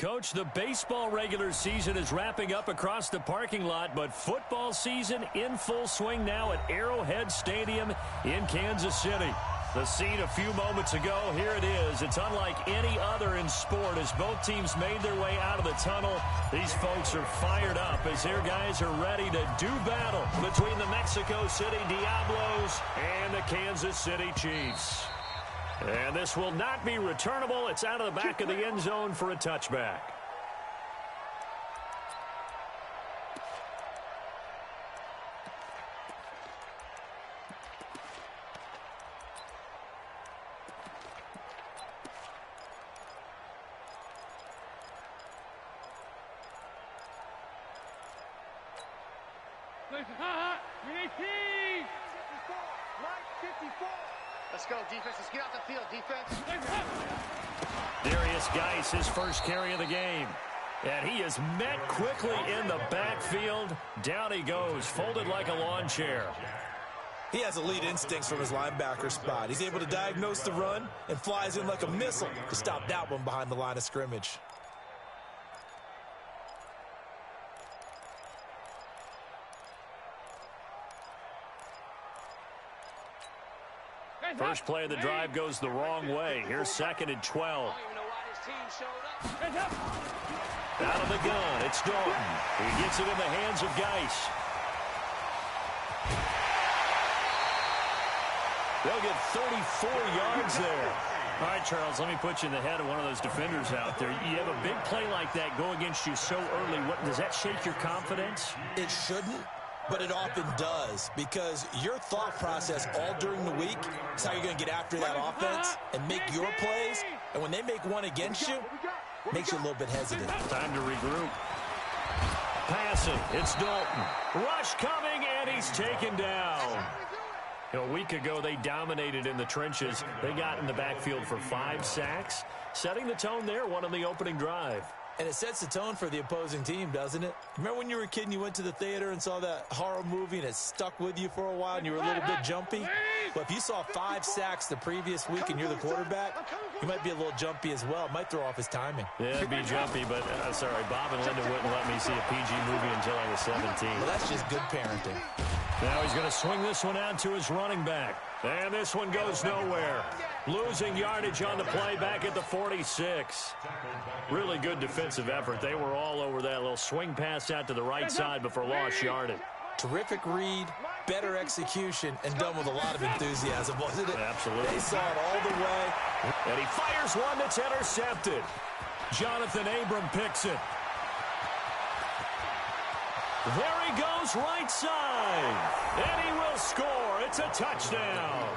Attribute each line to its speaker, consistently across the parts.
Speaker 1: Coach, the baseball regular season is wrapping up across the parking lot, but football season in full swing now at Arrowhead Stadium in Kansas City. The scene a few moments ago, here it is. It's unlike any other in sport as both teams made their way out of the tunnel. These folks are fired up as their guys are ready to do battle between the Mexico City Diablos and the Kansas City Chiefs. And this will not be returnable. It's out of the back of the end zone for a touchback.
Speaker 2: Let's go, defense. Let's get off the field, defense.
Speaker 1: Darius Geis, his first carry of the game. And he is met quickly in the backfield. Down he goes, folded like a lawn chair.
Speaker 3: He has elite instincts from his linebacker spot. He's able to diagnose the run and flies in like a missile to stop that one behind the line of scrimmage.
Speaker 1: First play of the drive goes the wrong way. Here's 2nd and 12. Out of the gun, it's Dalton. He gets it in the hands of Geis. They'll get 34 yards there. All right, Charles, let me put you in the head of one of those defenders out there. You have a big play like that go against you so early. Does that shake your confidence?
Speaker 3: It shouldn't. But it often does, because your thought process all during the week is how you're going to get after that offense and make your plays. And when they make one against you, it makes you a little bit hesitant.
Speaker 1: Time to regroup. Passing, it's Dalton. Rush coming, and he's taken down. A week ago, they dominated in the trenches. They got in the backfield for 5 sacks, setting the tone there, one on the opening drive.
Speaker 3: And it sets the tone for the opposing team, doesn't it? Remember when you were a kid and you went to the theater and saw that horror movie and it stuck with you for a while and you were a little bit jumpy? Well, if you saw 5 sacks the previous week and you're the quarterback, you might be a little jumpy as well. It might throw off his timing.
Speaker 1: Yeah, it'd be jumpy, but sorry, Bob and Linda wouldn't let me see a PG movie until I was 17.
Speaker 3: Well, that's just good parenting.
Speaker 1: Now he's going to swing this one out to his running back. And this one goes nowhere. Losing yardage on the play back at the 46. Really good defensive effort. They were all over that little swing pass out to the right side before lost yardage.
Speaker 3: Terrific read, better execution, and done with a lot of enthusiasm, wasn't it?
Speaker 1: Absolutely.
Speaker 3: They saw it all the way.
Speaker 1: And he fires one that's intercepted. Jonathan Abram picks it. There he goes, right side. And he will score. It's a touchdown.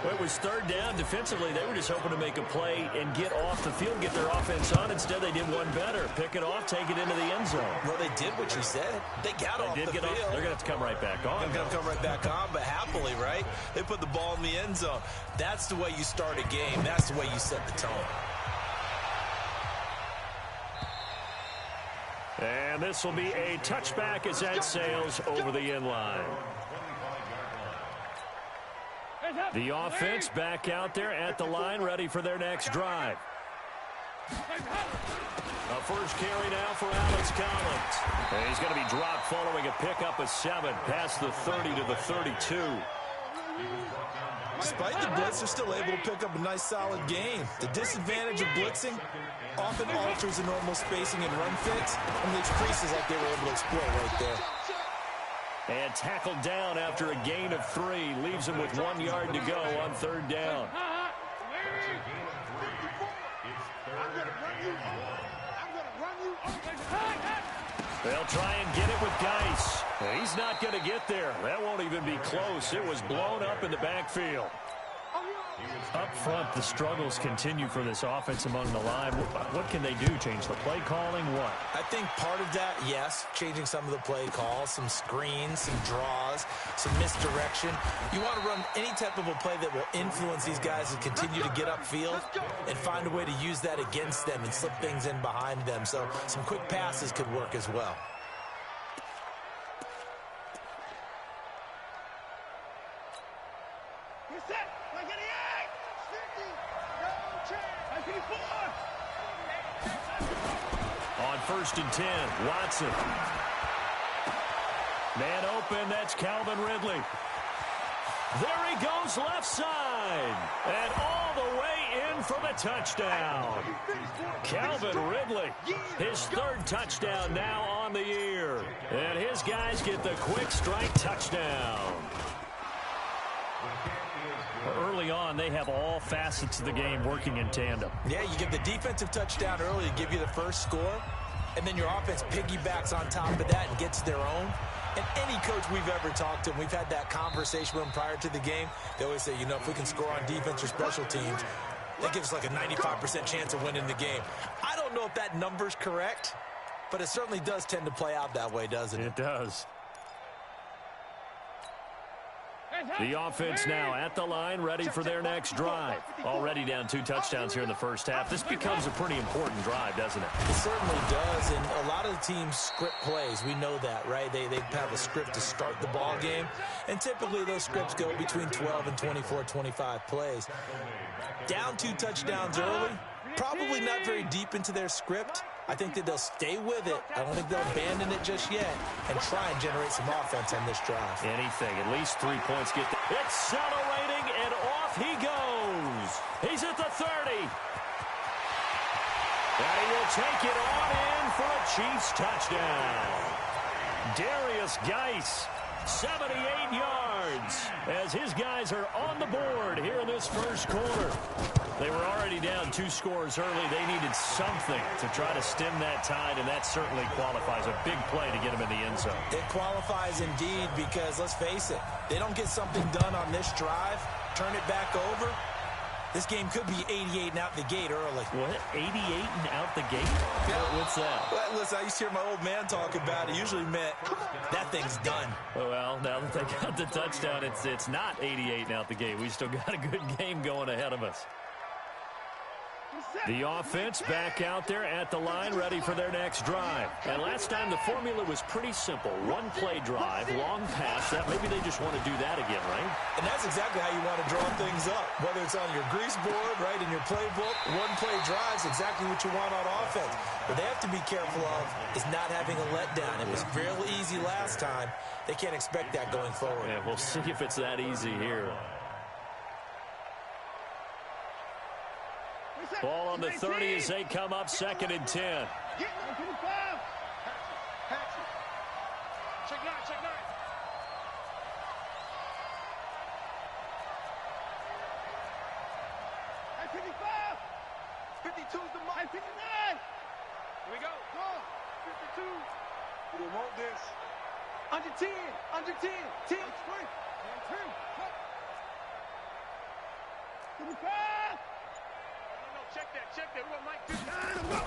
Speaker 1: Well, it was 3rd down. Defensively, they were just hoping to make a play and get off the field, get their offense on. Instead, they did one better. Pick it off, take it into the end zone.
Speaker 3: Well, they did what you said. They got off the field.
Speaker 1: They're going to have to come right back on.
Speaker 3: They're going to come right back on, but happily, right? They put the ball in the end zone. That's the way you start a game. That's the way you set the tone.
Speaker 1: And this will be a touchback as that sails over the end line. The offense back out there at the line, ready for their next drive. A first carry now for Alex Collins. And he's going to be dropped following a pickup of 7 past the 30 to the 32.
Speaker 3: Despite the blitz, they're still able to pick up a nice, solid gain. The disadvantage of blitzing often alters the normal spacing and run fits, and leaves creases like they were able to exploit right there.
Speaker 1: And tackled down after a gain of 3. Leaves him with 1 yard to go on 3rd down. They'll try and get it with Geis. He's not going to get there. That won't even be close. It was blown up in the backfield. Up front, the struggles continue for this offense among the line. What can they do? Change the play calling? What?
Speaker 3: I think part of that, yes, changing some of the play calls, some screens, some draws, some misdirection. You want to run any type of a play that will influence these guys to continue to get upfield and find a way to use that against them and slip things in behind them. So some quick passes could work as well.
Speaker 1: first and 10. Watson. Man open, that's Calvin Ridley. There he goes left side. And all the way in for the touchdown. Calvin Ridley, his third touchdown now on the year. And his guys get the quick strike touchdown. Early on, they have all facets of the game working in tandem.
Speaker 3: Yeah, you get the defensive touchdown early to give you the first score, and then your offense piggybacks on top of that and gets their own. And any coach we've ever talked to, and we've had that conversation with them prior to the game, they always say, you know, if we can score on defense or special teams, that gives us like a 95% chance of winning the game. I don't know if that number's correct, but it certainly does tend to play out that way, doesn't it?
Speaker 1: It does. The offense now at the line, ready for their next drive. Already down 2 touchdowns here in the first half. This becomes a pretty important drive, doesn't it?
Speaker 3: It certainly does, and a lot of the teams script plays. We know that, right? They have a script to start the ball game, and typically those scripts go between 12 and 24, 25 plays. Down 2 touchdowns early, probably not very deep into their script. I think that they'll stay with it. I don't think they'll abandon it just yet and try and generate some offense on this drive.
Speaker 1: Anything. At least 3 points get there. Accelerating, and off he goes. He's at the 30. And he will take it on in for a Chiefs touchdown. Darius Geis, 78 yards, as his guys are on the board here in this first quarter. They were already down 2 scores early. They needed something to try to stem that tide, and that certainly qualifies. A big play to get them in the end zone.
Speaker 3: It qualifies indeed because, let's face it, they don't get something done on this drive, turn it back over, this game could be 88 and out the gate early.
Speaker 1: What? 88 and out the gate? Yeah. What's that?
Speaker 3: Well, listen, I used to hear my old man talk about it. It usually meant that thing's done.
Speaker 1: Well, now that they got the touchdown, it's not 88 and out the gate. We still got a good game going ahead of us. The offense back out there at the line, ready for their next drive. And last time the formula was pretty simple. 1-play drive, long pass. That maybe they just want to do that again, right?
Speaker 3: And that's exactly how you want to draw things up. Whether it's on your grease board, right, in your playbook, 1-play drive is exactly what you want on offense. What they have to be careful of is not having a letdown. It was real easy last time. They can't expect that going forward.
Speaker 1: Yeah, we'll see if it's that easy here. Ball on the 30 as they come up 2nd and 10.
Speaker 2: Check 9, check 9. At 55. 52's the mark. At 59. Here we go. Go. 52. We don't want this. Under 10. Under 10. 10. 10. 55. Check that. We want Mike 59.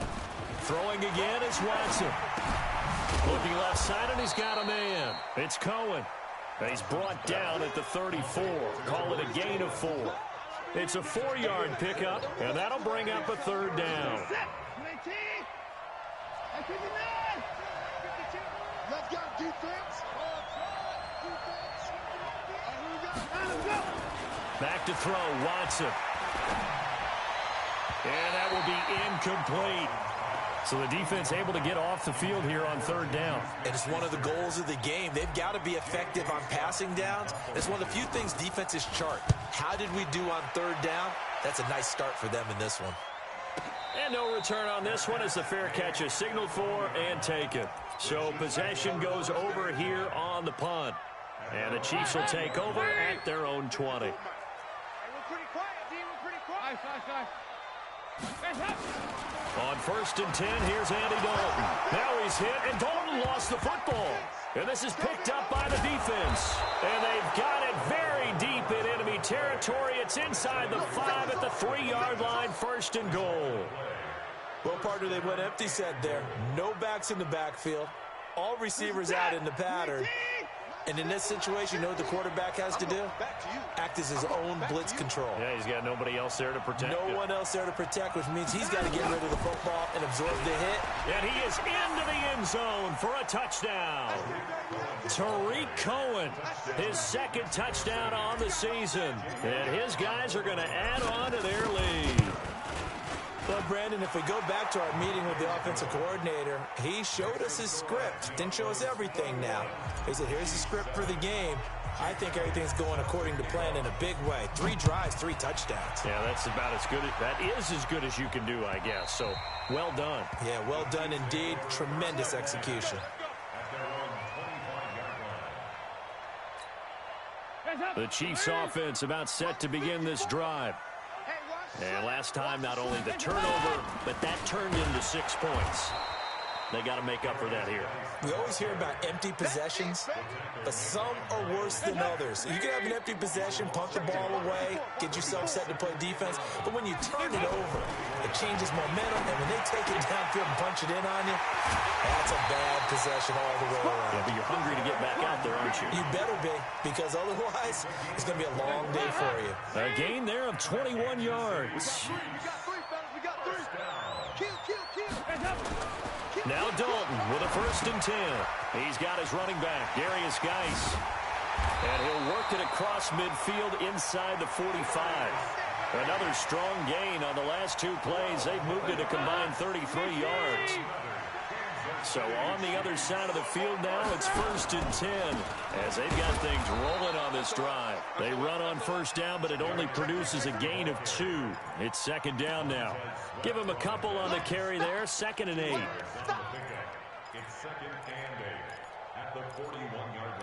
Speaker 1: Throwing again is Watson. Looking left side, and he's got a man. It's Cohen. He's brought down at the 34. Call it a gain of 4. It's a 4-yard pickup, and that'll bring up a 3rd down.
Speaker 2: Let's go, defense.
Speaker 1: Back to throw, Watson. And that will be incomplete. So the defense able to get off the field here on 3rd down.
Speaker 3: And it's one of the goals of the game. They've got to be effective on passing downs. It's one of the few things defenses chart. How did we do on 3rd down? That's a nice start for them in this one.
Speaker 1: And no return on this one as the fair catch is signaled for and taken. So possession goes over here on the punt. And the Chiefs will take over at their own 20.
Speaker 2: Hey, we're pretty quiet, D. We're pretty quiet. Nice.
Speaker 1: On 1st and 10, here's Andy Dalton. Now he's hit, and Dalton lost the football. And this is picked up by the defense. And they've got it very deep in enemy territory. It's inside the 5 at the 3-yard line, 1st and goal.
Speaker 3: Well, partner, they went empty set there. No backs in the backfield. All receivers out in the pattern. And in this situation, you know what the quarterback has to do? Act as his own blitz control.
Speaker 1: Yeah, he's got nobody else there to protect him.
Speaker 3: No one else there to protect, which means he's got to get rid of the football and absorb the hit.
Speaker 1: And he is into the end zone for a touchdown. Tariq Cohen, his 2nd touchdown on the season. And his guys are going to add on to their lead.
Speaker 3: Well, Brandon, if we go back to our meeting with the offensive coordinator, he showed us his script. Didn't show us everything now. He said, here's the script for the game. I think everything's going according to plan in a big way. 3 drives, 3 touchdowns.
Speaker 1: Yeah, that's about as good. That is as good as you can do, I guess. So, well done.
Speaker 3: Yeah, well done indeed. Tremendous execution.
Speaker 1: The Chiefs offense about set to begin this drive. And last time, not only the turnover, but that turned into 6 points. They got to make up for that here.
Speaker 3: We always hear about empty possessions, but some are worse than others. You can have an empty possession, punt the ball away, get yourself set to play defense, but when you turn it over, it changes momentum, and when they take it downfield and punch it in on you, that's a bad possession all the way around.
Speaker 1: Yeah, but you're hungry to get back out there, aren't you?
Speaker 3: You better be, because otherwise, it's going to be a long day for you.
Speaker 1: A gain there of 21 yards. Now Dalton with a 1st and 10. He's got his running back, Darius Geis. And he'll work it across midfield inside the 45. Another strong gain on the last 2 plays. They've moved it a combined 33 yards. So on the other side of the field now, it's 1st and 10 as they've got things rolling on this drive. They run on 1st down, but it only produces a gain of 2. It's 2nd down now. Give him a couple on the carry there, 2nd and 8.
Speaker 2: It's 2nd and 8 at the 41-yard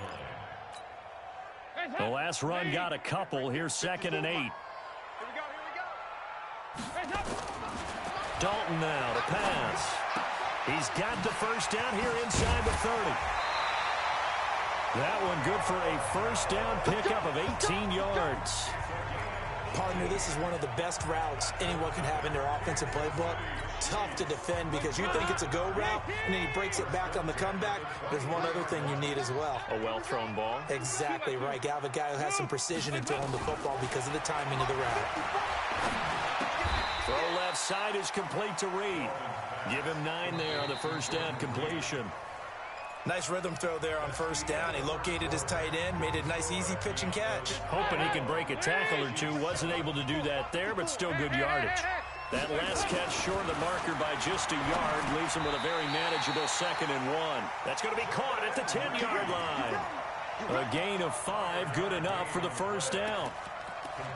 Speaker 2: line.
Speaker 1: The last run got a couple. Here's 2nd and 8.
Speaker 2: Here we go.
Speaker 1: Dalton now to pass. He's got the 1st down here inside the 30. That one good for a 1st down pickup of 18 yards.
Speaker 3: Partner, this is one of the best routes anyone can have in their offensive playbook. Tough to defend because you think it's a go route, and then he breaks it back on the comeback. There's one other thing you need as well.
Speaker 1: A well-thrown ball.
Speaker 3: Exactly right. You have a guy who has some precision in throwing the football because of the timing of the route.
Speaker 1: Throw left side is complete to Reed. Give him 9 there on the 1st down completion.
Speaker 3: Nice rhythm throw there on 1st down. He located his tight end, made it a nice easy pitch and catch.
Speaker 1: Hoping he can break a tackle or two. Wasn't able to do that there, but still good yardage. That last catch short of the marker by just a yard leaves him with a very manageable 2nd and 1. That's going to be caught at the 10-yard line. A gain of 5, good enough for the 1st down.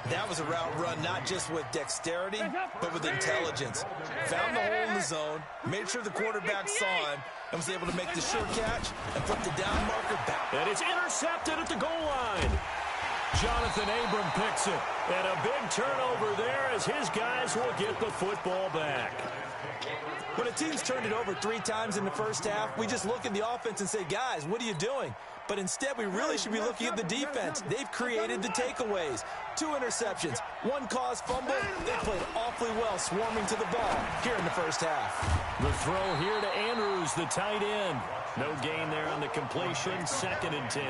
Speaker 3: That was a route run not just with dexterity, but with intelligence. Found the hole in the zone, made sure the quarterback saw him, and was able to make the sure catch and put the down marker back.
Speaker 1: And it's intercepted at the goal line. Jonathan Abram picks it. And a big turnover there as his guys will get the football back.
Speaker 3: When a team's turned it over 3 times in the 1st half, we just look at the offense and say, guys, what are you doing? But instead, we really should be looking at the defense. They've created the takeaways. 2 interceptions, 1 caused fumble. They played awfully well swarming to the ball here in the 1st half.
Speaker 1: The throw here to Andrews, the tight end. No gain there on the completion, 2nd and 10.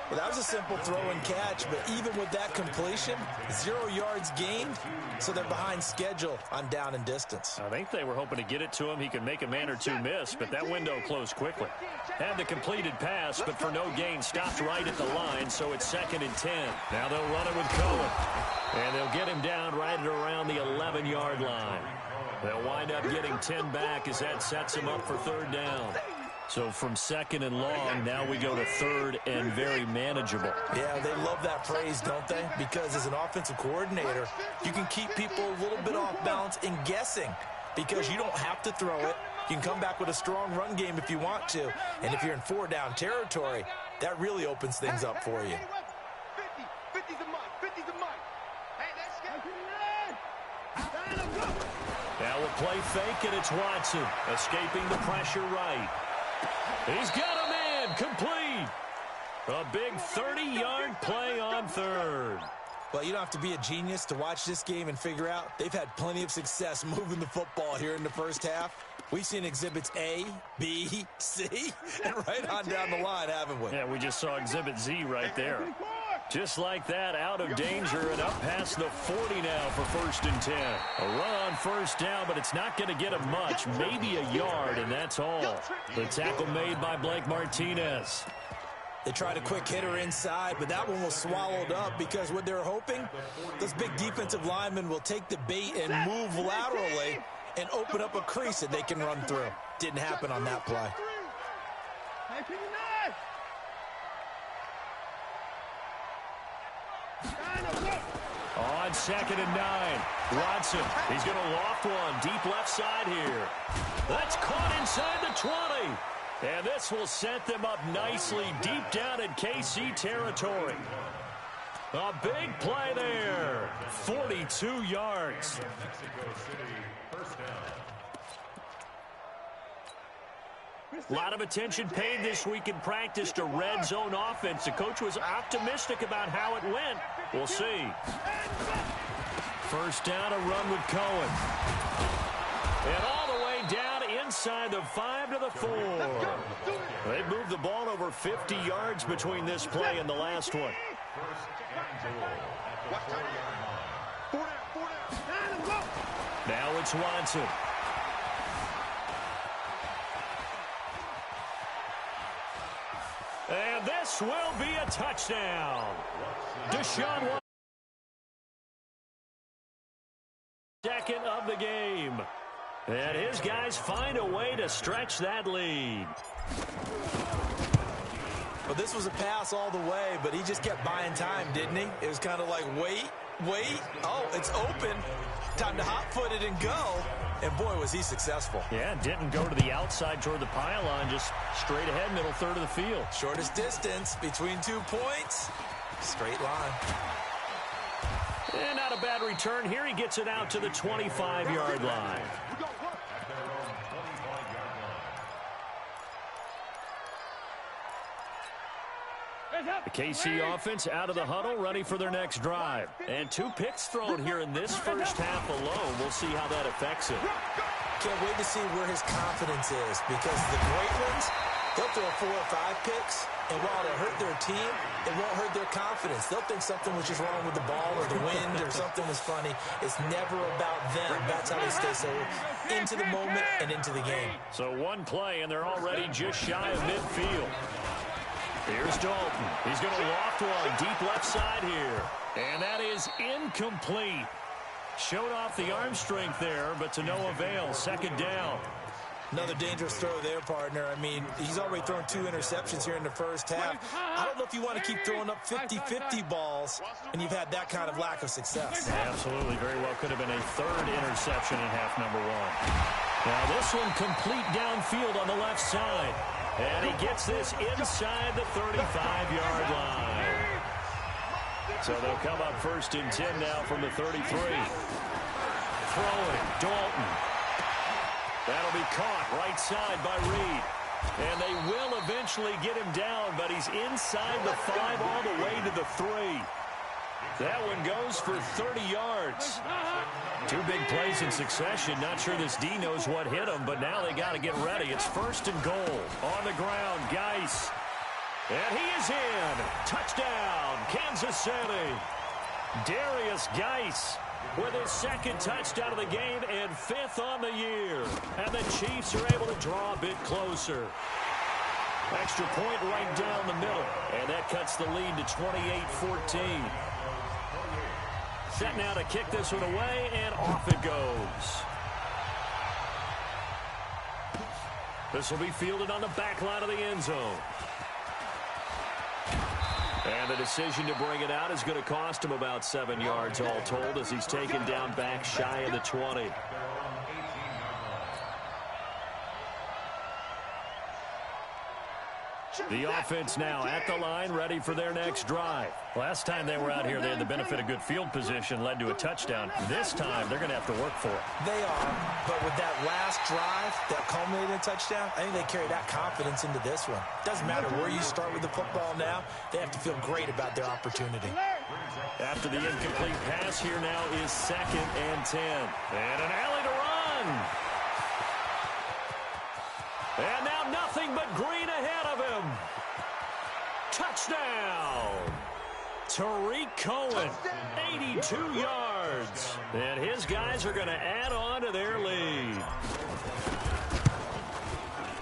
Speaker 3: Well, that was a simple throw and catch, but even with that completion, 0 yards gained, so they're behind schedule on down and distance.
Speaker 1: I think they were hoping to get it to him. He could make a man or 2 miss, but that window closed quickly. Had the completed pass, but for no gain, stopped right at the line, so it's 2nd and 10. Now they'll run it with Cohen, and they'll get him down right at around the 11-yard line. They'll wind up getting 10 back as that sets him up for 3rd down. So from 2nd and long, now we go to 3rd and very manageable.
Speaker 3: Yeah, they love that phrase, don't they? Because as an offensive coordinator, you can keep people a little bit off balance and guessing because you don't have to throw it. You can come back with a strong run game if you want to. And if you're in 4-down territory, that really opens things up for you.
Speaker 2: 50's a mark. 50's a mark. Hey, let's go.
Speaker 1: Now a play fake, and it's Watson escaping the pressure right. He's got a man, complete. A big 30-yard play on 3rd.
Speaker 3: Well, you don't have to be a genius to watch this game and figure out they've had plenty of success moving the football here in the 1st half. We've seen exhibits A, B, C, and right on down the line, haven't we?
Speaker 1: Yeah, we just saw exhibit Z right there. Just like that, out of danger and up past the 40 now for 1st and 10. A run on 1st down, but it's not going to get him much. Maybe a yard, and that's all. The tackle made by Blake Martinez.
Speaker 3: They tried a quick hitter inside, but that one was swallowed up because what they're hoping, those big defensive linemen will take the bait and move laterally and open up a crease that they can run through. Didn't happen on that play.
Speaker 1: On 2nd and 9, Watson, he's going to loft one deep left side here. That's caught inside the 20. And this will set them up nicely deep down in KC territory. A big play there. 42 yards. A lot of attention paid this week in practice to red zone offense. The coach was optimistic about how it went. We'll see. First down, a run with Cohen. And all the way down inside the 5 to the 4. They moved the ball over 50 yards between this play and the last one. Now it's Watson. And this will be a touchdown. Deshaun Watson, second of the game. And his guys find a way to stretch that lead.
Speaker 3: Well, this was a pass all the way, but he just kept buying time, didn't he? It was kind of like, wait. Oh, it's open. Time to hot-foot it and go. And, boy, was he successful.
Speaker 1: Yeah, didn't go to the outside toward the pylon, just straight ahead, middle third of the field.
Speaker 3: Shortest distance between 2 points. Straight line.
Speaker 1: And not a bad return here. He gets it out to the 25-yard line. The KC offense out of the huddle, ready for their next drive. And 2 picks thrown here in this first half alone. We'll see how that affects it.
Speaker 3: Can't wait to see where his confidence is, because the great ones, they'll throw 4 or 5 picks, and while it'll hurt their team, it won't hurt their confidence. They'll think something was just wrong with the ball or the wind or something was funny. It's never about them. That's how they stay so into the moment and into the game.
Speaker 1: So 1 play, and they're already just shy of midfield. Here's Dalton. He's going to loft one deep left side here. And that is incomplete. Showed off the arm strength there, but to no avail. Second down.
Speaker 3: Another dangerous throw there, partner. I mean, he's already thrown 2 interceptions here in the first half. I don't know if you want to keep throwing up 50-50 balls, and you've had that kind of lack of success.
Speaker 1: Absolutely. Very well could have been a 3rd interception in half number 1. Now this one complete downfield on the left side. And he gets this inside the 35-yard line. So they'll come up 1st and 10 now from the 33. Throwing, Dalton. That'll be caught right side by Reed. And they will eventually get him down, but he's inside the 5 all the way to the 3. That one goes for 30 yards. 2 big plays in succession. Not sure this D knows what hit him, but now they got to get ready. It's 1st and goal. On the ground, Geis. And he is in. Touchdown, Kansas City. Darius Geis with his 2nd touchdown of the game and 5th on the year. And the Chiefs are able to draw a bit closer. Extra point right down the middle. And that cuts the lead to 28-14. Set now to kick this one away, and off it goes. This will be fielded on the back line of the end zone. And the decision to bring it out is going to cost him about 7 yards all told, as he's taken down back shy of the 20. The offense now at the line, ready for their next drive. Last time they were out here, they had the benefit of good field position, led to a touchdown. This time, they're going to have to work for it.
Speaker 3: They are, but with that last drive that culminated in a touchdown, I think they carry that confidence into this one. Doesn't matter where you start with the football now, they have to feel great about their opportunity.
Speaker 1: After the incomplete pass, here now is 2nd and 10. And an alley to run. And now nothing but green ahead of him. Touchdown. Tariq Cohen, 82 yards. And his guys are going to add on to their lead.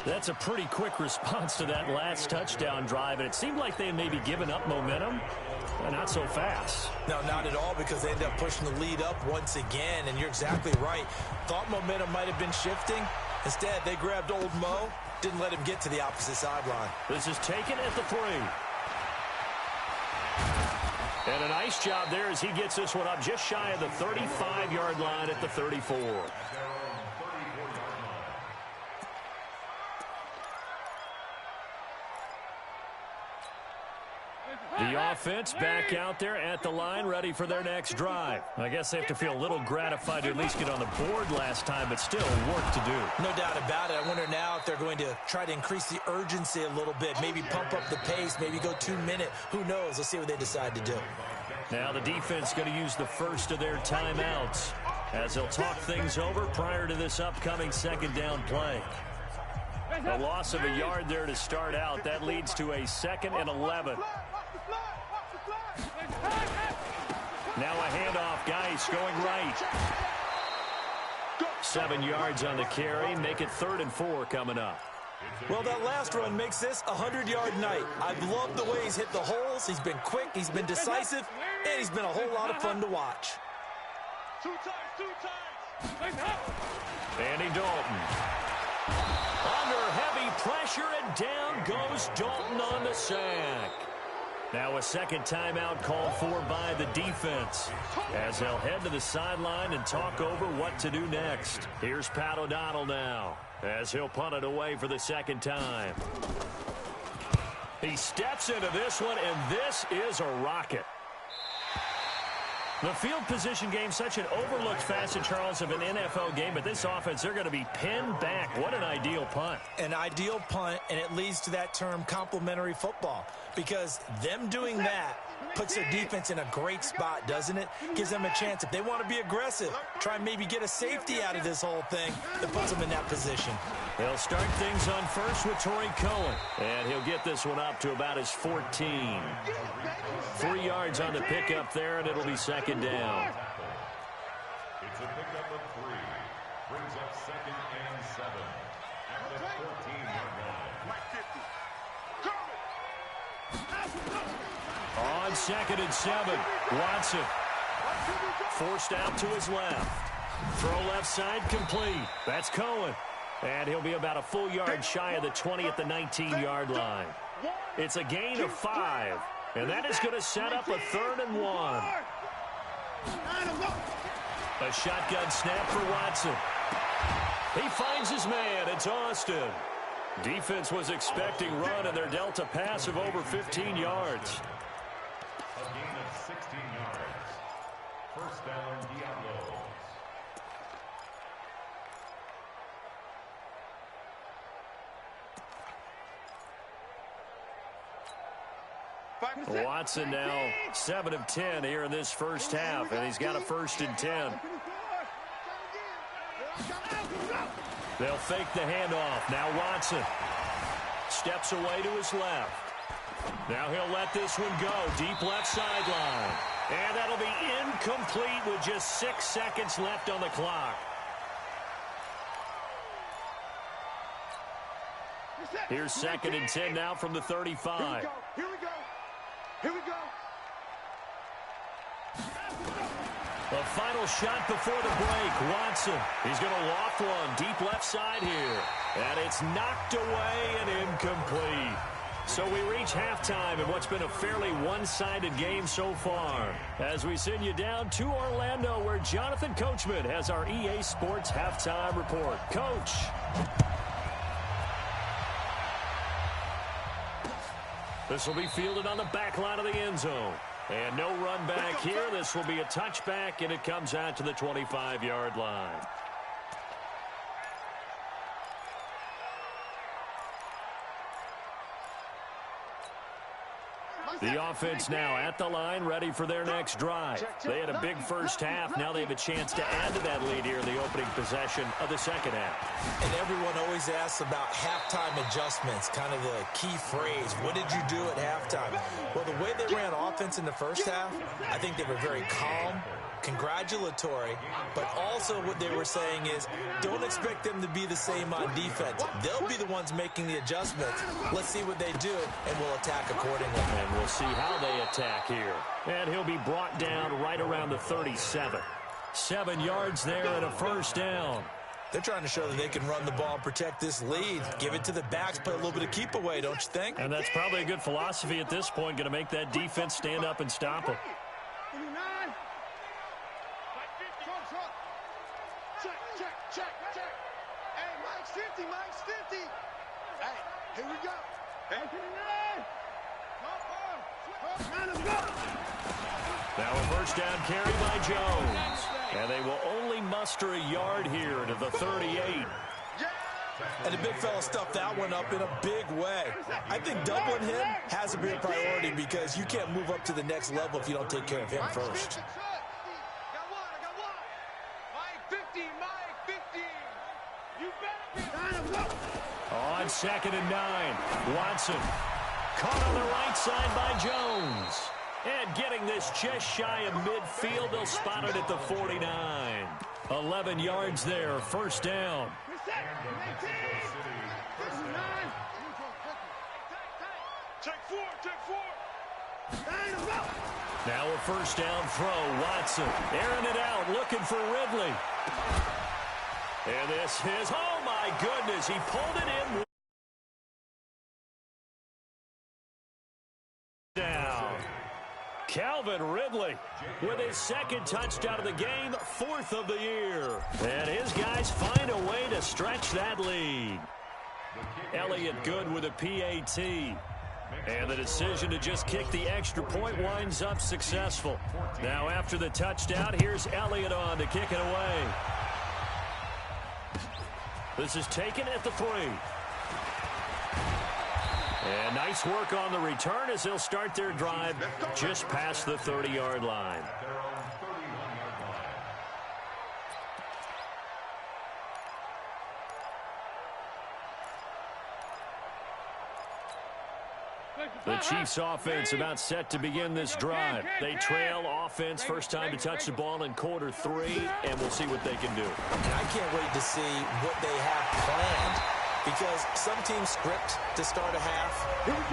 Speaker 1: That's a pretty quick response to that last touchdown drive, and it seemed like they may be giving up momentum. Not so fast.
Speaker 3: No, not at all, because they ended up pushing the lead up once again, and you're exactly right. Thought momentum might have been shifting. Instead, they grabbed old Mo, didn't let him get to the opposite sideline.
Speaker 1: This is taken at the 3. And a nice job there as he gets this one up just shy of the 35-yard line at the 34. The offense back out there at the line, ready for their next drive. I guess they have to feel a little gratified to at least get on the board last time, but still work to do.
Speaker 3: No doubt about it. I wonder now if they're going to try to increase the urgency a little bit, maybe pump up the pace, maybe go 2-minute. Who knows? Let's see what they decide to do.
Speaker 1: Now the defense going to use the first of their timeouts as they'll talk things over prior to this upcoming second down play. A loss of a yard there to start out. That leads to a 2nd and 11. Now a handoff. Geis going right. 7 yards on the carry. Make it 3rd and 4 coming up.
Speaker 3: Well, that last run makes this a 100-yard night. I've loved the way he's hit the holes. He's been quick, he's been decisive, and he's been a whole lot of fun to watch.
Speaker 2: 2 times.
Speaker 1: Andy Dalton. Under heavy pressure, and down goes Dalton on the sack. Now a second timeout called for by the defense as they'll head to the sideline and talk over what to do next. Here's Pat O'Donnell now as he'll punt it away for the second time. He steps into this one, and this is a rocket. The field position game, such an overlooked facet, Charles, of an NFL game, but this offense, they're going to be pinned back. What an ideal punt.
Speaker 3: An ideal punt, and it leads to that term complementary football, because them doing that puts their defense in a great spot, doesn't it? Gives them a chance. If they want to be aggressive, try and maybe get a safety out of this whole thing, that puts them in that position.
Speaker 1: They'll start things on first with Torrey Cohen, and he'll get this one up to about his 14. 3 yards on the pickup there, and it'll be second down.
Speaker 4: It's a pickup of 3. Brings up 2nd and 7 at the 14-yard line.
Speaker 1: On 2nd and 7, Watson forced out to his left. Throw left side complete. That's Cohen. And he'll be about a full yard shy of the 20 at the 19-yard line. It's a gain of 5. And that is going to set up a 3rd and 1. A shotgun snap for Watson. He finds his man. It's Austin. Defense was expecting run, and they're dealt a pass of over 15 yards.
Speaker 4: A gain of 16 yards. First down, Diablos.
Speaker 1: Watson now 7 of 10 here in this first half, and he's got a 1st and 10. They'll fake the handoff. Now Watson steps away to his left. Now he'll let this one go. Deep left sideline. And that'll be incomplete with just 6 seconds left on the clock. Here's 2nd and 10 now from the 35.
Speaker 2: Here we go. Here we go.
Speaker 1: The final shot before the break. Watson. He's going to loft one deep left side here. And it's knocked away and incomplete. So we reach halftime in what's been a fairly one-sided game so far. As we send you down to Orlando, where Jonathan Coachman has our EA Sports halftime report. Coach. This will be fielded on the back line of the end zone. And no run back here. This will be a touchback, and it comes out to the 25-yard line. The offense now at the line, ready for their next drive. They had a big first half. Now they have a chance to add to that lead here in the opening possession of the second half.
Speaker 3: And everyone always asks about halftime adjustments, kind of the key phrase. What did you do at halftime? Well, the way they ran offense in the first half, I think they were very calm, congratulatory, but also what they were saying is don't expect them to be the same on defense. They'll be the ones making the adjustments. Let's see what they do, and we'll attack accordingly.
Speaker 1: And we'll see how they attack here. And he'll be brought down right around the 37. 7 yards there and a first down.
Speaker 3: They're trying to show that they can run the ball and protect this lead. Give it to the backs, play a little bit of keep away, don't you think?
Speaker 1: And that's probably a good philosophy at this point, going to make that defense stand up and stop them.
Speaker 2: Check. Hey, Mike's 50, Mike's 50. Hey, here we go. Hey, 59.
Speaker 1: Now a first down carry by Jones. And they will only muster a yard here to the 38.
Speaker 3: And the big fella stuffed that one up in a big way. I think doubling him has to be a priority because you can't move up to the next level if you don't take care of him first.
Speaker 2: Got one. Mike 50, Mike 50. You better be.
Speaker 1: On 2nd and 9, Watson caught on the right side by Jones. And getting this just shy of midfield, they'll spot it at the 49. 11 yards there, first down.
Speaker 2: Check four.
Speaker 1: Now a first down throw, Watson airing it out, looking for Ridley. And this is, oh my goodness, he pulled it in. Down. Calvin Ridley with his 2nd touchdown of the game, 4th of the year. And his guys find a way to stretch that lead. Elliott Good with a PAT. And the decision to just kick the extra point winds up successful. Now after the touchdown, here's Elliott on to kick it away. This is taken at the 3. And nice work on the return as they'll start their drive just past the 30-yard line. The Chiefs offense about set to begin this drive. They trail offense, first time to touch the ball in quarter 3, and we'll see what they can do.
Speaker 3: And I can't wait to see what they have planned because some teams script to start a half.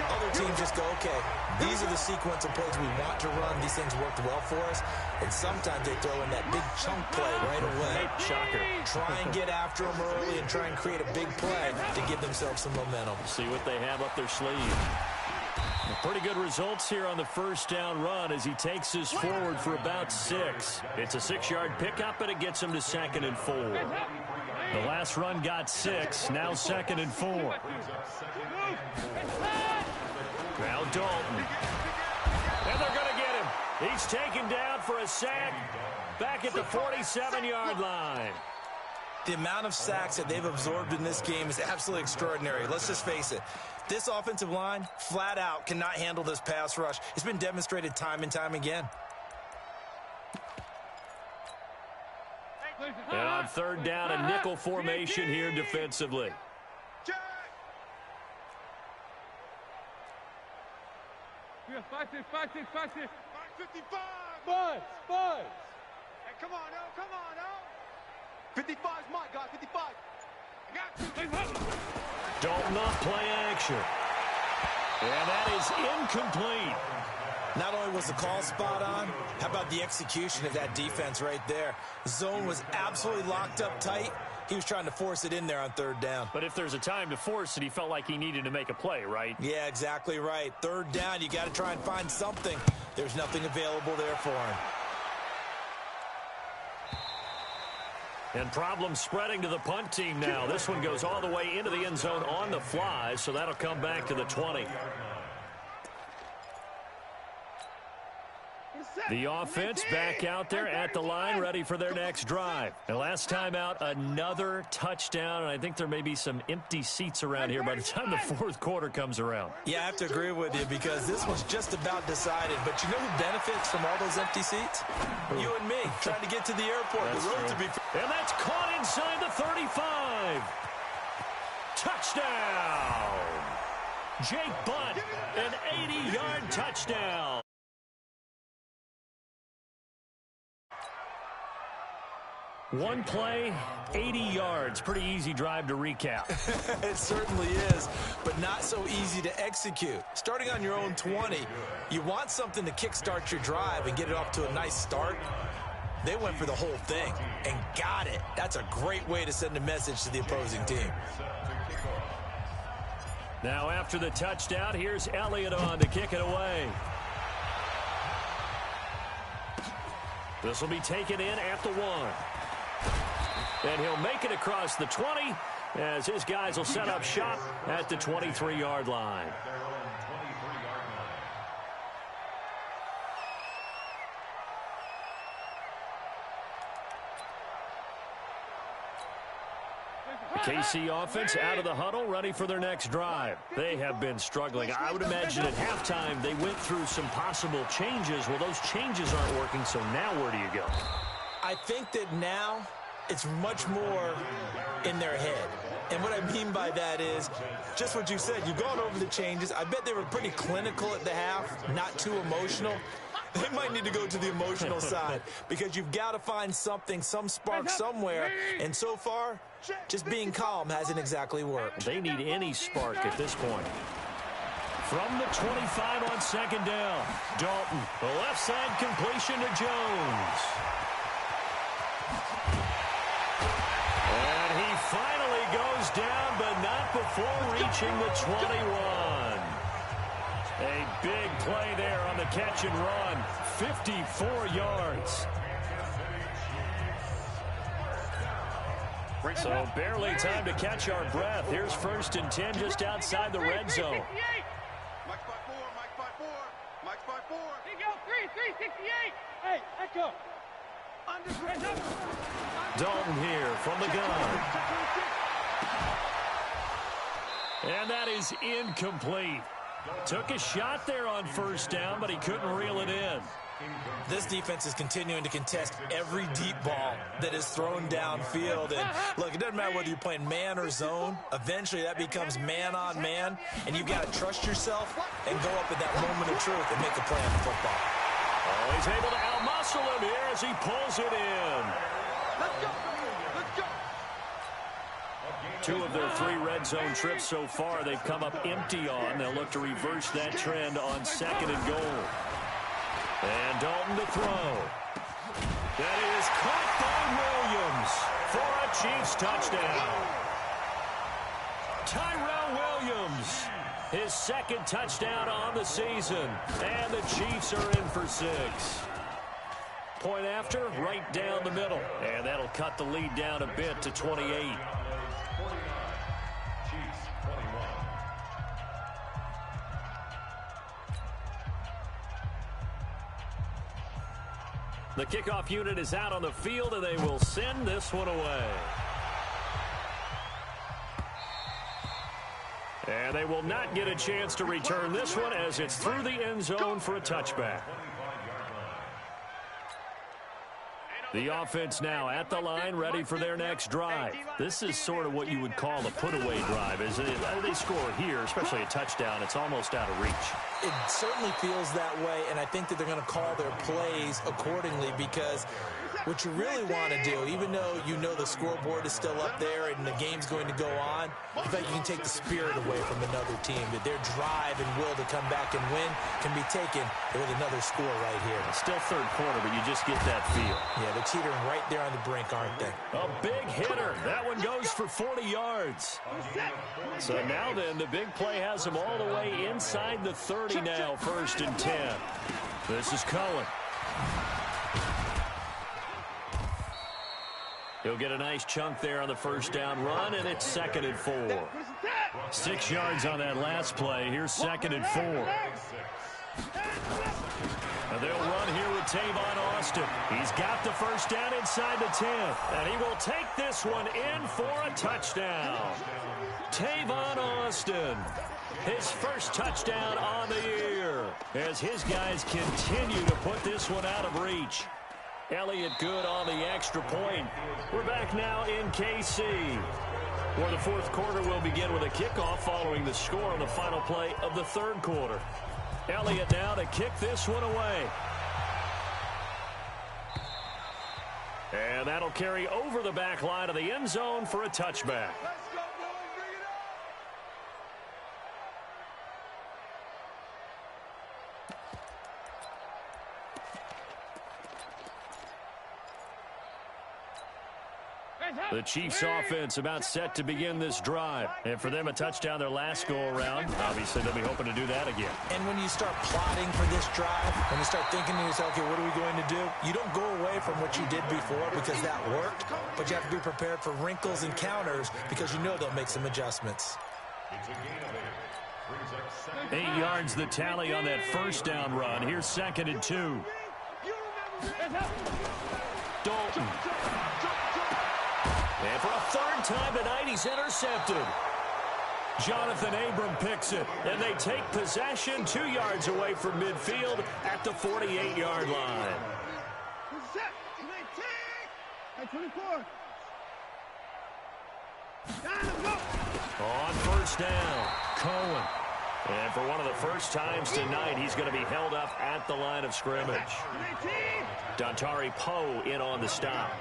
Speaker 3: Other teams just go, okay, these are the sequence of plays we want to run. These things worked well for us. And sometimes they throw in that big chunk play right away.
Speaker 1: Shocker.
Speaker 3: Try and get after them early and try and create a big play to give themselves some momentum.
Speaker 1: See what they have up their sleeve. Pretty good results here on the first down run as he takes us forward for about 6. It's a 6-yard pickup, and it gets him to 2nd and 4. The last run got 6, now 2nd and 4. Now Dalton. And they're going to get him. He's taken down for a sack back at the 47-yard line.
Speaker 3: The amount of sacks that they've absorbed in this game is absolutely extraordinary. Let's just face it. This offensive line, flat out, cannot handle this pass rush. It's been demonstrated time and time again.
Speaker 1: And on 3rd down, a nickel formation here defensively.
Speaker 2: Fight it. 55. Buds. Hey, come on, now. 55's Mike, guys. 55. I got you.
Speaker 1: Dalton off play action. And that is incomplete.
Speaker 3: Not only was the call spot on, how about the execution of that defense right there? The zone was absolutely locked up tight. He was trying to force it in there on 3rd down.
Speaker 1: But if there's a time to force it, he felt like he needed to make a play, right?
Speaker 3: Yeah, exactly right. 3rd down, you got to try and find something. There's nothing available there for him.
Speaker 1: And problems spreading to the punt team now. This one goes all the way into the end zone on the fly, so that'll come back to the 20. The offense back out there at the line, ready for their next drive. And last time out, another touchdown, and I think there may be some empty seats around here by the time the 4th quarter comes around.
Speaker 3: Yeah, I have to agree with you because this one's just about decided. But you know who benefits from all those empty seats? You and me, trying to get to the airport.
Speaker 1: That's
Speaker 3: the road
Speaker 1: true.
Speaker 3: to be.
Speaker 1: And that's caught inside the 35. Touchdown! Jake Butt, an 80-yard touchdown. One play, 80 yards. Pretty easy drive to recap.
Speaker 3: It certainly is, but not so easy to execute. Starting on your own 20, you want something to kickstart your drive and get it off to a nice start. They went for the whole thing and got it. That's a great way to send a message to the opposing team.
Speaker 1: Now after the touchdown, here's Elliott on to kick it away. This will be taken in at the 1. And he'll make it across the 20 as his guys will set up shop at the 23-yard line. The KC offense out of the huddle, ready for their next drive. They have been struggling. I would imagine at halftime they went through some possible changes. Well, those changes aren't working, so now where do you go?
Speaker 3: I think that now it's much more in their head. And what I mean by that is just what you said. You've gone over the changes. I bet they were pretty clinical at the half, not too emotional. They might need to go to the emotional side because you've got to find something, some spark somewhere. And so far, just being calm hasn't exactly worked.
Speaker 1: They need any spark at this point. From the 25 on second down, Dalton, the left side completion to Jones. And he finally goes down, but not before reaching the 21. A big play there on the catch and run. 54 yards. So barely time to catch our breath. Here's 1st and 10 just outside the red zone.
Speaker 2: Mike 5-4, Mike 5-4, Mike 5-4. Here you go, 3-68. Hey, echo.
Speaker 1: Dalton here from the gun. And that is incomplete. Took a shot there on 1st down, but he couldn't reel it in.
Speaker 3: This defense is continuing to contest every deep ball that is thrown downfield. And look, it doesn't matter whether you're playing man or zone. Eventually that becomes man on man, and you've got to trust yourself and go up at that moment of truth and make a play on the football.
Speaker 1: Oh, he's able to out-muscle him here as he pulls it in.
Speaker 2: Let's go. Let's go.
Speaker 1: 2 of their 3 red zone trips so far, they've come up empty on. They'll look to reverse that trend on 2nd and goal. And Dalton to throw. That is caught by Williams for a Chiefs touchdown. Tyrell Williams, his 2nd touchdown on the season. And the Chiefs are in for 6. Point after, right down the middle. And that'll cut the lead down a bit to 28. The kickoff unit is out on the field, and they will send this one away. And they will not get a chance to return this one as it's through the end zone for a touchback. The offense now at the line, ready for their next drive. This is sort of what you would call a put-away drive, isn't it? They score here, especially a touchdown. It's almost out of reach.
Speaker 3: It certainly feels that way, and I think that they're going to call their plays accordingly because what you really want to do, even though you know the scoreboard is still up there and the game's going to go on, in fact, you can take the spirit away from another team, that their drive and will to come back and win can be taken with another score right here.
Speaker 1: It's still 3rd quarter, but you just get that feel.
Speaker 3: Yeah, they're teetering right there on the brink, aren't they?
Speaker 1: A big hitter. That one goes for 40 yards. So now then, the big play has them all the way inside the 30 now, 1st and 10. This is Cohen. He'll get a nice chunk there on the 1st down run, and it's 2nd and 4. 6 yards on that last play. Here's 2nd and 4. And they'll run here with Tavon Austin. He's got the 1st down inside the 10, and he will take this one in for a touchdown. Tavon Austin, his 1st touchdown on the year, as his guys continue to put this one out of reach. Elliott good on the extra point. We're back now in KC, where the 4th quarter will begin with a kickoff following the score on the final play of the 3rd quarter. Elliott now to kick this one away. And And that'll carry over the back line of the end zone for a touchback.
Speaker 2: Let's go, boys. Bring it up.
Speaker 1: The Chiefs offense about set to begin this drive. And for them, a touchdown their last go-around. Obviously, they'll be hoping to do that again.
Speaker 3: And when you start plotting for this drive, when you start thinking to yourself, okay, what are we going to do? You don't go away from what you did before because that worked, but you have to be prepared for wrinkles and counters because you know they'll make some adjustments.
Speaker 4: It's a gain of 8. Brings up
Speaker 1: 8 yards the tally on that first down run. Here's 2nd and 2. Dalton. And for a third time tonight, he's intercepted. Jonathan Abram picks it, and they take possession 2 yards away from midfield at the 48-yard line.
Speaker 2: 24.
Speaker 1: On first down, Cohen. And for one of the first times tonight, he's going to be held up at the line of scrimmage. Dontari Poe in on the stop.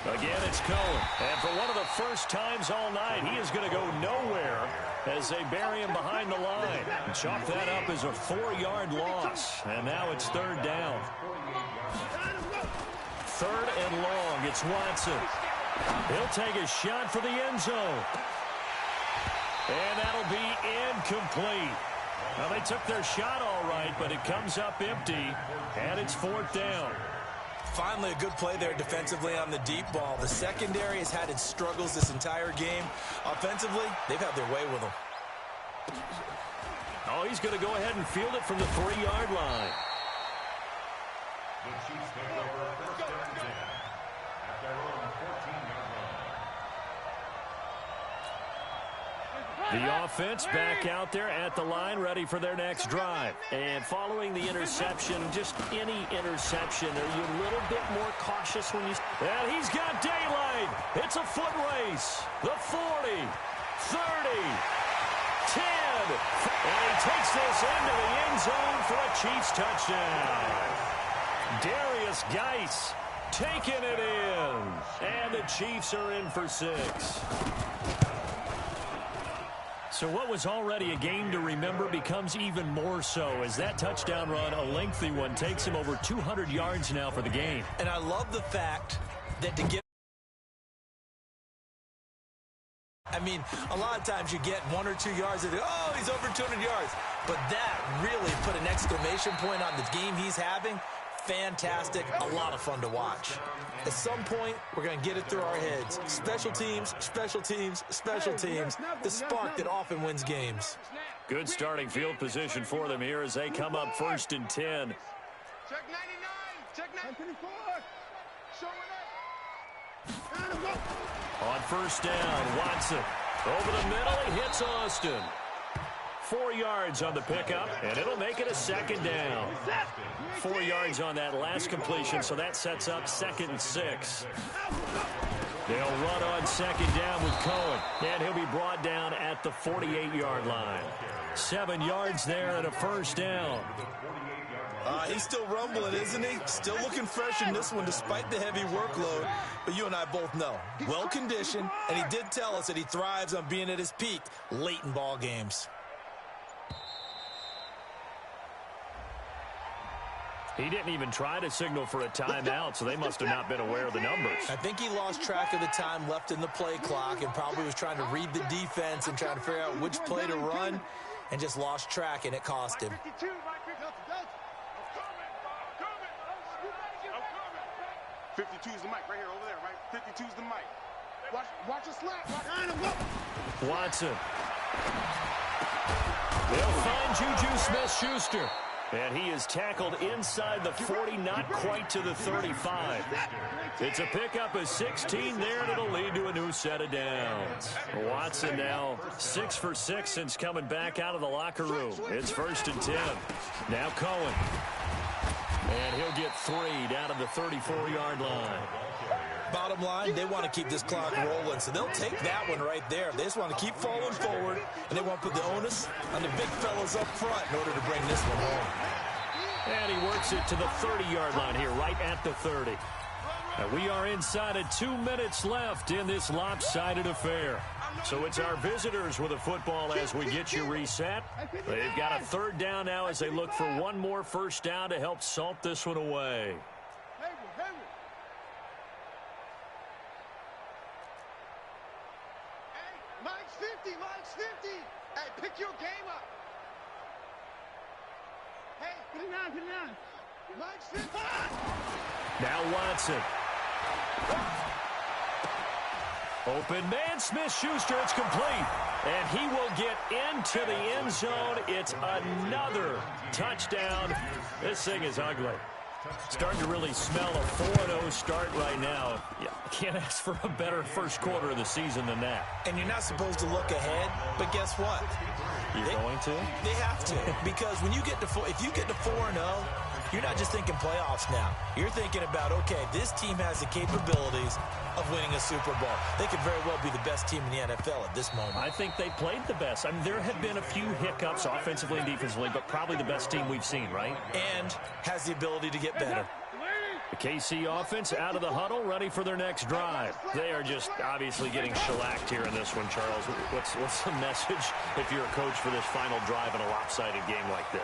Speaker 1: Again, it's Cohen. And for one of the first times all night, he is going to go nowhere as they bury him behind the line. And chalk that up as a 4-yard loss. And now it's 3rd down. 3rd and long. It's Watson. He'll take a shot for the end zone. And that'll be incomplete. Well, they took their shot all right, but it comes up empty, and it's 4th down.
Speaker 3: Finally, a good play there defensively on the deep ball. The secondary has had its struggles this entire game. Offensively, they've had their way with them.
Speaker 1: Oh, he's going to go ahead and field it from the 3-yard line.
Speaker 4: The Chiefs take over 1st and 10 at their own 14-yard line.
Speaker 1: The offense back out there at the line, ready for their next drive. And following the interception, just any interception, are you a little bit more cautious when you... And he's got daylight. It's a foot race. The 40, 30, 10. And he takes this into the end zone for a Chiefs touchdown. Darius Geis taking it in. And the Chiefs are in for 6. So what was already a game to remember becomes even more so as that touchdown run, a lengthy one, takes him over 200 yards now for the game.
Speaker 3: And I love the fact that to get... I mean, a lot of times you get 1 or 2 yards and, oh, he's over 200 yards. But that really put an exclamation point on the game he's having. Fantastic. A lot of fun to watch. At some point, we're going to get it through our heads. Special teams, special teams, special teams. The spark that often wins games.
Speaker 1: Good starting field position for them here as they come up 1st and 10.
Speaker 2: Check 99. Check 94. Showing up.
Speaker 1: On first down, Watson. Over the middle, he hits Austin. 4 yards on the pickup, and it'll make it a 2nd down. 4 yards on that last completion, so that sets up 2nd and 6. They'll run on 2nd down with Cohen, and he'll be brought down at the 48-yard line. 7 yards there and a first down.
Speaker 3: He's still rumbling, isn't he? Still looking fresh in this one despite the heavy workload. But you and I both know, well-conditioned, and he did tell us that he thrives on being at his peak late in ball games.
Speaker 1: He didn't even try to signal for a timeout, so they must have not been aware of the numbers.
Speaker 3: I think he lost track of the time left in the play clock and probably was trying to read the defense and trying to figure out which play to run and just lost track, and it cost him.
Speaker 2: 52's the mic right here, over there, right? 52's the mic. Watch the slap.
Speaker 1: Watson. They'll find Juju Smith-Schuster. And he is tackled inside the 40, not quite to the 35. It's a pickup of 16 there, and it'll lead to a new set of downs. Watson now 6 for 6 since coming back out of the locker room. It's 1st and 10. Now Cohen. And he'll get 3 down to the 34-yard line.
Speaker 3: Bottom line, they want to keep this clock rolling, so they'll take that one right there. They just want to keep falling forward, and they want to put the onus on the big fellas up front in order to bring this one home.
Speaker 1: And he works it to the 30-yard line here, right at the 30. And we are inside of 2 minutes left in this lopsided affair. So it's our visitors with a football as we get you reset. They've got a third down now as they look for one more first down to help salt this one away.
Speaker 2: Mike's 50, Mike's 50. Hey, pick your game up. Hey, put it down. Mike's 50.
Speaker 1: Now Watson. Open man, Smith-Schuster, it's complete. And he will get into the end zone. It's another touchdown. This thing is ugly. Starting to really smell a 4-0 start right now. Yeah, can't ask for a better first quarter of the season than that.
Speaker 3: And you're not supposed to look ahead, but guess what?
Speaker 1: You're going to?
Speaker 3: They have to, because when you get to if you get to 4-0, you're not just thinking playoffs now. You're thinking about, okay, this team has the capabilities of winning a Super Bowl. They could very well be the best team in the NFL at this moment.
Speaker 1: I think they played the best. I mean, there have been a few hiccups offensively and defensively, but probably the best team we've seen, right?
Speaker 3: And has the ability to get better.
Speaker 1: The KC offense out of the huddle, ready for their next drive. They are just obviously getting shellacked here in this one, Charles. What's the message if you're a coach for this final drive in a lopsided game like this?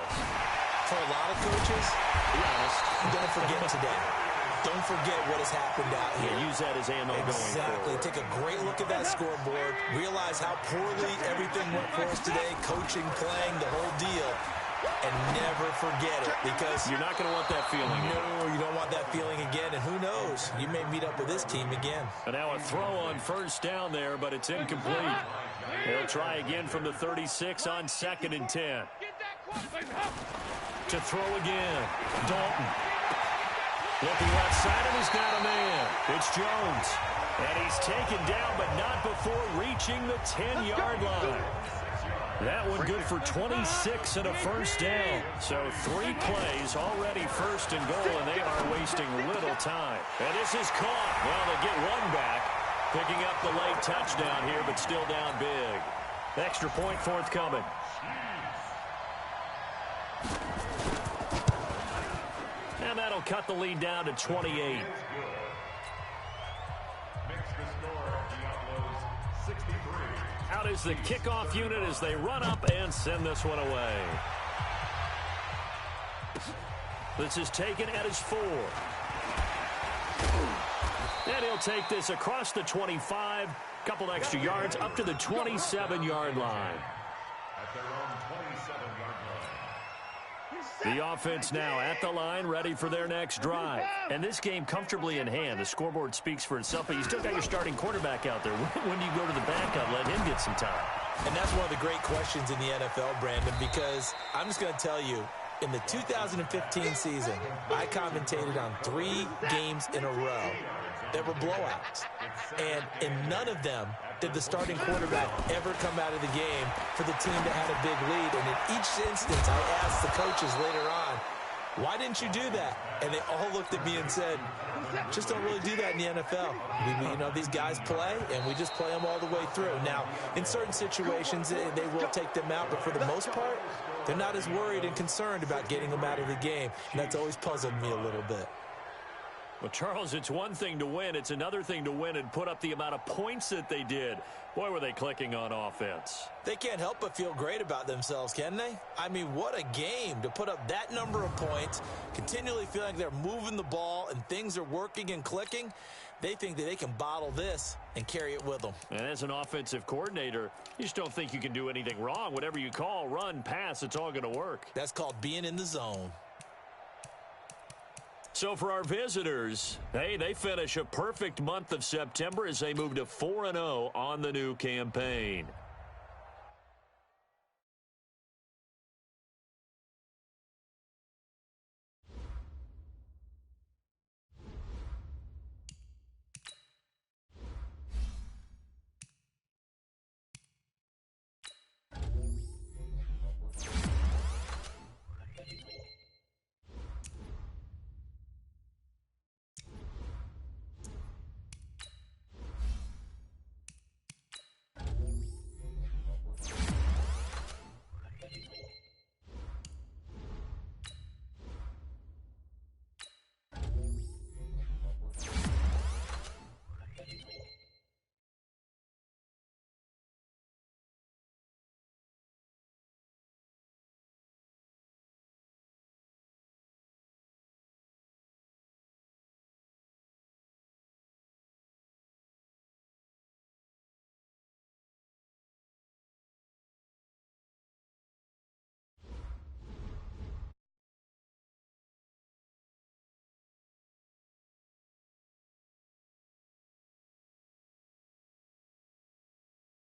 Speaker 3: For a lot of coaches, be honest, don't forget today. Don't forget what has happened out here.
Speaker 1: Yeah, use that as ammo going forward.
Speaker 3: Exactly. Take a great look at that scoreboard. Realize how poorly everything went for us today. Coaching, playing, the whole deal. And never forget it, because
Speaker 1: you're not going to want that feeling.
Speaker 3: No, you don't want that feeling again. And who knows? You may meet up with this team again.
Speaker 1: And now a throw on first down there, but it's incomplete. They'll try again from the 36 on 2nd and 10. To throw again. Dalton. Looking left side, and he's got a man. It's Jones. And he's taken down, but not before reaching the 10-yard line. That one good for 26 and a first down. So 3 plays already first and goal, and they are wasting little time. And this is caught. Well, they get one back, picking up the late touchdown here, but still down big. Extra point forthcoming. And that'll cut the lead down to 28. Out is the kickoff unit as they run up and send this one away. This is taken at his 4. And he'll take this across the 25. Couple extra yards up to the 27-yard line.
Speaker 4: At their own 27-yard line.
Speaker 1: The offense now at the line, ready for their next drive. And this game comfortably in hand. The scoreboard speaks for itself, but you still got your starting quarterback out there. When do you go to the backup, let him get some time?
Speaker 3: And that's one of the great questions in the NFL, Brandon, because I'm just going to tell you, in the 2015 season, I commentated on 3 games in a row that were blowouts. And in none of them did the starting quarterback ever come out of the game for the team that had a big lead. And in each instance, I asked the coaches later on, why didn't you do that? And they all looked at me and said, just don't really do that in the NFL. You know, these guys play, and we just play them all the way through. Now, in certain situations, they will take them out, but for the most part, they're not as worried and concerned about getting them out of the game. And that's always puzzled me a little bit.
Speaker 1: Well, Charles, it's one thing to win. It's another thing to win and put up the amount of points that they did. Boy, were they clicking on offense.
Speaker 3: They can't help but feel great about themselves, can they? I mean, what a game to put up that number of points, continually feel like they're moving the ball and things are working and clicking. They think that they can bottle this and carry it with them.
Speaker 1: And as an offensive coordinator, you just don't think you can do anything wrong. Whatever you call, run, pass, it's all going to work.
Speaker 3: That's called being in the zone.
Speaker 1: So for our visitors, hey, they finish a perfect month of September as they move to 4-0 on the new campaign.